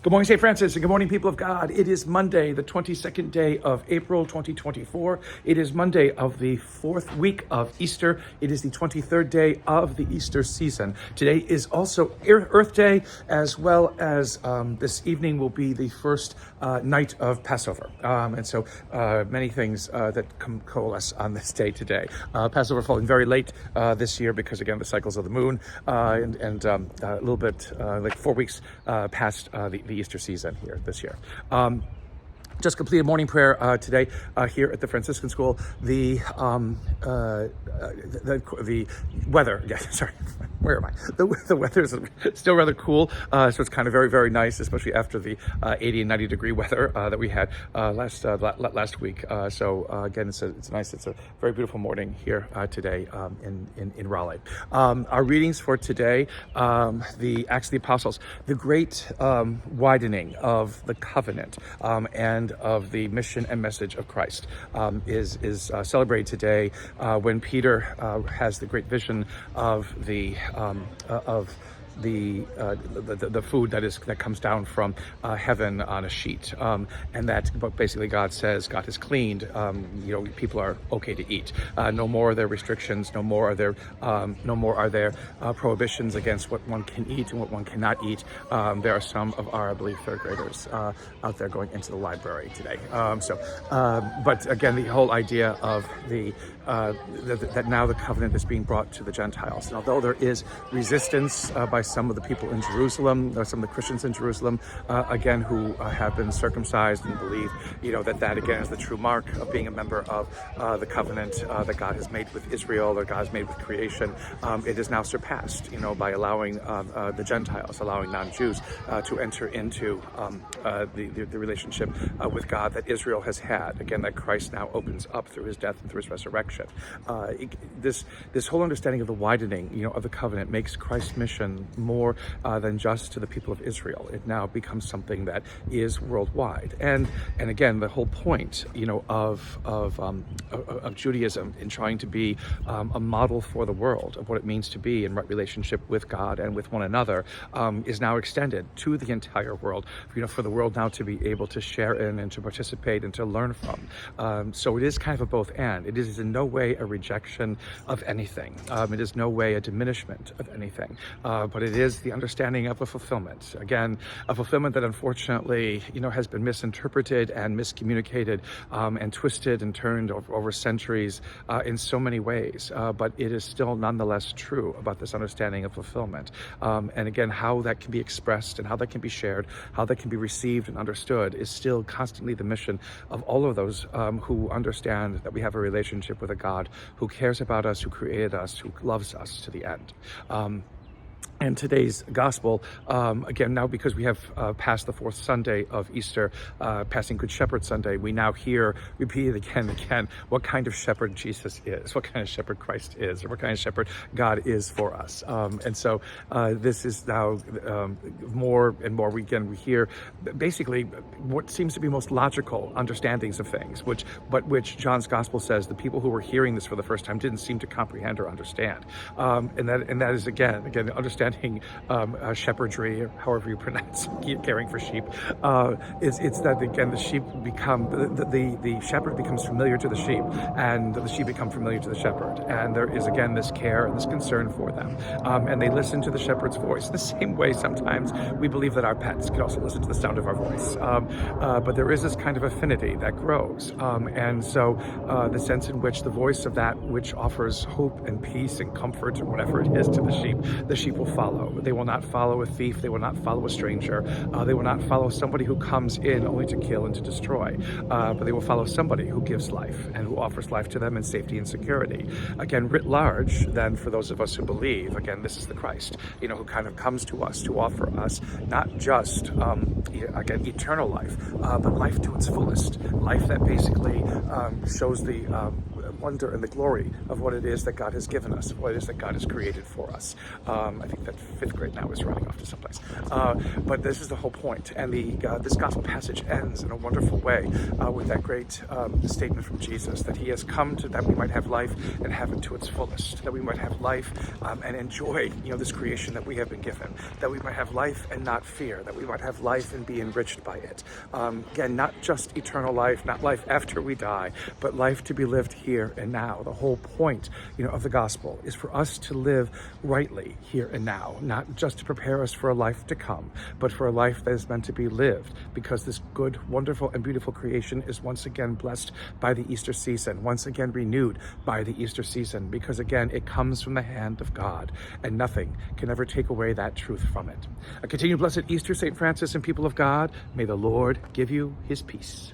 Good morning, St. Francis, and good morning, people of God. It is Monday, the 22nd day of April, 2024. It is Monday of the fourth week of Easter. It is the 23rd day of the Easter season. Today is also Earth Day, as well as this evening will be the first night of Passover. And so many things that coalesce on this day today. Passover falling very late this year because, again, the cycles of the moon and a little bit like 4 weeks past the Easter season here this year. Just completed morning prayer today here at the Franciscan School. The weather, yeah, sorry, where am I? The weather is still rather cool, so it's kind of very, very nice, especially after the 80 and 90 degree weather that we had last week. So again, it's nice. It's a very beautiful morning here today in Raleigh. Our readings for today, the Acts of the Apostles, the great widening of the covenant and of the mission and message of Christ is celebrated today when Peter has the great vision of the food that comes down from heaven on a sheet, and that basically God says God has cleaned. People are okay to eat. No more are there restrictions. No more are there prohibitions against what one can eat and what one cannot eat. There are some of our, I believe, third graders out there going into the library today. But again, the whole idea of that now the covenant is being brought to the Gentiles. And although there is resistance by some of the people in Jerusalem, or some of the Christians in Jerusalem, again, who have been circumcised and believe, that again is the true mark of being a member of the covenant that God has made with Israel, or God has made with creation. It is now surpassed, by allowing the Gentiles, allowing non-Jews to enter into the relationship with God that Israel has had. Again, that Christ now opens up through his death and through his resurrection. This whole understanding of the widening, of the covenant makes Christ's mission more than just to the people of Israel. It now becomes something that is worldwide. And again, the whole point, of Judaism in trying to be a model for the world of what it means to be in right relationship with God and with one another, is now extended to the entire world. For the world now to be able to share in and to participate and to learn from. So it is kind of a both and. It is in no way a rejection of anything. It is no way a diminishment of anything. But it is the understanding of a fulfillment. Again, a fulfillment that unfortunately, has been misinterpreted and miscommunicated and twisted and turned over centuries in so many ways. But it is still nonetheless true about this understanding of fulfillment. And again, how that can be expressed and how that can be shared, how that can be received and understood is still constantly the mission of all of those who understand that we have a relationship with a God who cares about us, who created us, who loves us to the end. And today's gospel, again, now because we have passed the fourth Sunday of Easter, passing Good Shepherd Sunday, we now hear repeated again and again what kind of shepherd Jesus is, what kind of shepherd Christ is, or what kind of shepherd God is for us. And so this is now more and more, we hear basically what seems to be most logical understandings of things, which John's gospel says the people who were hearing this for the first time didn't seem to comprehend or understand. And that is again understanding shepherdry, or however you pronounce caring for sheep. It's that again the sheep become the shepherd becomes familiar to the sheep, and the sheep become familiar to the shepherd, and there is again this care and this concern for them, and they listen to the shepherd's voice the same way sometimes we believe that our pets can also listen to the sound of our voice. But there is this kind of affinity that grows, and so the sense in which the voice of that which offers hope and peace and comfort, or whatever it is, to the sheep will follow. They will not follow a thief. They will not follow a stranger. They will not follow somebody who comes in only to kill and to destroy. But they will follow somebody who gives life and who offers life to them in safety and security. Again, writ large, then, for those of us who believe, again, this is the Christ, who kind of comes to us to offer us not just, again, eternal life, but life to its fullest. Life that basically shows the wonder and the glory of what it is that God has given us, what it is that God has created for us. I think that fifth grade now is running off to someplace. But this is the whole point. And this gospel passage ends in a wonderful way with that great statement from Jesus, that he has come to that we might have life and have it to its fullest, that we might have life and enjoy, this creation that we have been given, that we might have life and not fear, that we might have life and be enriched by it. Again, not just eternal life, not life after we die, but life to be lived here and now. The whole point, of the gospel is for us to live rightly here and now, not just to prepare us for a life to come, but for a life that is meant to be lived, because this good, wonderful, and beautiful creation is once again blessed by the Easter season, once again renewed by the Easter season, because again, it comes from the hand of God, and nothing can ever take away that truth from it. A continued blessed Easter, St. Francis and people of God. May the Lord give you his peace.